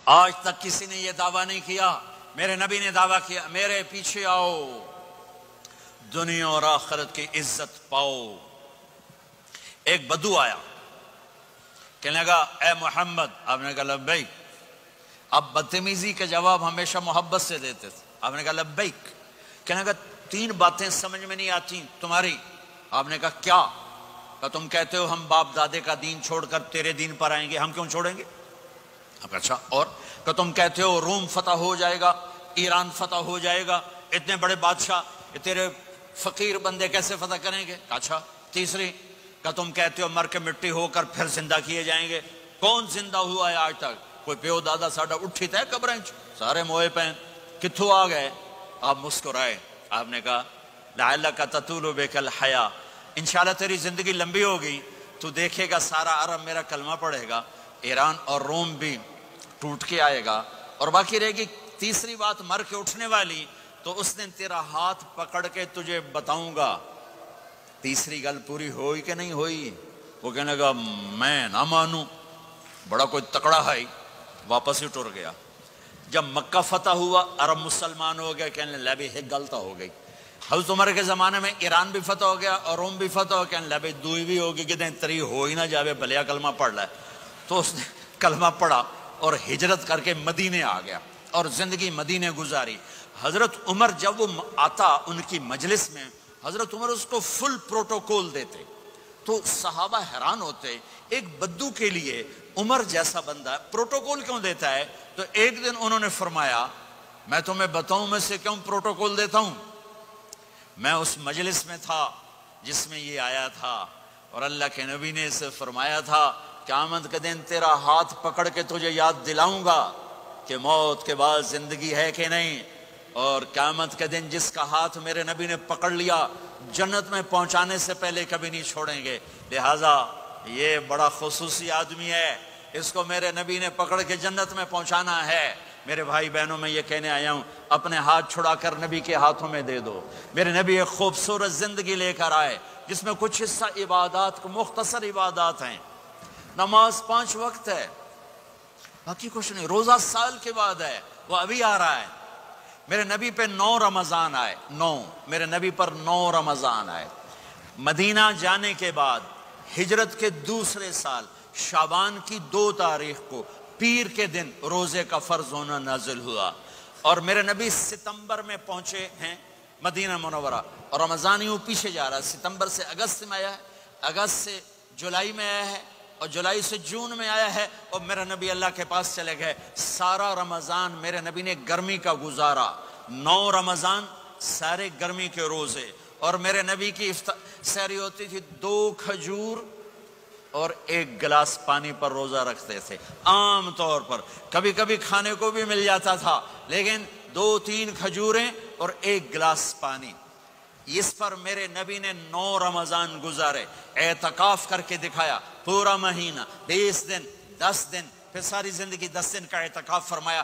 آج تک کسی نے یہ دعویٰ نہیں کیا، میرے نبی نے دعویٰ کیا میرے پیچھے آؤ دنیا اور آخرت کی عزت پاؤ۔ ایک بدو آیا، کہنے لگا اے محمد، آپ نے کہا لبیک۔ آپ بدتمیزی کا جواب ہمیشہ محبت سے دیتے تھے، آپ نے کہا لبیک۔ کہنے لگا 3 باتیں سمجھ میں نہیں آتی تمہاری۔ آپ نے کہا کیا؟ کہ تم کہتے ہو ہم باپ دادے کا دین چھوڑ کر تیرے دین پر آئیں گے، ہم کیوں چھوڑیں گے؟ آپ کہا اچھا، اور؟ کہ تم کہتے ہو روم فتح ہو جائے گا، ایران فتح ہو جائے گا، اتنے بڑے بادشاہ تیرے فقیر بندے کیسے فتح کریں گے؟ اچھا، تیسری کہ تم کہتے ہو مر کے مٹی ہو کر پھر زندہ کیے جائیں گے، کون زندہ ہوا ہے آج تک؟ کوئی پیو دادا ساڈا اٹھی تے قبریں سارے موئے پین کتھوں آ گئے؟ آپ مسکرائے، آپ نے کہا لعلک تطول بک الحیا، انشاءاللہ تیری زندگی لمبی ہوگی، تو دیکھے گا سارا عرب میرا کلمہ پڑھے گا، ایران اور روم بھی ٹوٹ کے آئے گا، اور باقی رہے گی تیسری بات مر کے اٹھنے والی، تو اس دن تیرا ہاتھ پکڑ کے تجھے بتاؤں گا تیسری گل پوری ہوئی کہ نہیں ہوئی۔ وہ کہنے لگا میں نہ مانوں، بڑا کوئی تکڑا ہے، واپس ہی ٹر گیا۔ جب مکہ فتح ہوا، عرب مسلمان ہو گئے، کہنے لگے ایک غلطہ ہو گئی۔ حضرت عمر کے زمانے میں ایران بھی فتح ہو گیا اور روم بھی فتح ہو گیا، کہنے لگے دوئی بھی ہوگی، کہ دیں تری ہو ہی نہ جاوے، بھلیا کلمہ پڑھ لائے۔ تو اس نے کلمہ پڑھا اور ہجرت کر کے مدینے آ گیا اور زندگی مدینے گزاری۔ حضرت عمر جب وہ آتا ان کی مجلس میں، حضرت عمر اس کو فل پروٹوکول دیتے، تو صحابہ حیران ہوتے، ایک بدو کے لیے عمر جیسا بندہ پروٹوکول کیوں دیتا ہے؟ تو ایک دن انہوں نے فرمایا میں تمہیں بتاؤں میں سے کیوں پروٹوکول دیتا ہوں؟ میں اس مجلس میں تھا جس میں یہ آیا تھا، اور اللہ کے نبی نے اسے فرمایا تھا قیامت کے دن تیرا ہاتھ پکڑ کے تجھے یاد دلاؤں گا کہ موت کے بعد زندگی ہے کہ نہیں، اور قیامت کے دن جس کا ہاتھ میرے نبی نے پکڑ لیا جنت میں پہنچانے سے پہلے کبھی نہیں چھوڑیں گے، لہٰذا یہ بڑا خصوصی آدمی ہے، اس کو میرے نبی نے پکڑ کے جنت میں پہنچانا ہے۔ میرے بھائی بہنوں میں یہ کہنے آیا ہوں، اپنے ہاتھ چھڑا کر نبی کے ہاتھوں میں دے دو۔ میرے نبی ایک خوبصورت زندگی لے کر آئے جس میں کچھ حصہ عبادات کو، مختصر عبادات ہیں، نماز 5 وقت ہے، باقی کچھ نہیں، روزہ سال کے بعد ہے، وہ ابھی آ رہا ہے۔ میرے نبی پہ 9 رمضان آئے، میرے نبی پر 9 رمضان آئے۔ مدینہ جانے کے بعد ہجرت کے دوسرے سال شعبان کی 2 تاریخ کو پیر کے دن روزے کا فرض ہونا نازل ہوا، اور میرے نبی ستمبر میں پہنچے ہیں مدینہ منورہ، اور رمضان یوں پیچھے جا رہا ہے، ستمبر سے اگست میں آیا ہے، اگست سے جولائی میں آیا ہے، اور جولائی سے جون میں آیا ہے، اور میرے نبی اللہ کے پاس چلے گئے۔ سارا رمضان میرے نبی نے گرمی کا گزارا، 9 رمضان سارے گرمی کے روزے، اور میرے نبی کی سحری ہوتی تھی 2 کھجور اور 1 گلاس پانی پر روزہ رکھتے تھے عام طور پر، کبھی کبھی کھانے کو بھی مل جاتا تھا، لیکن 2-3 کھجوریں اور 1 گلاس پانی، اس پر میرے نبی نے 9 رمضان گزارے، اعتکاف کر کے دکھایا، پورا مہینہ 20 دن 10 دن، پھر ساری زندگی 10 دن کا اعتکاف فرمایا۔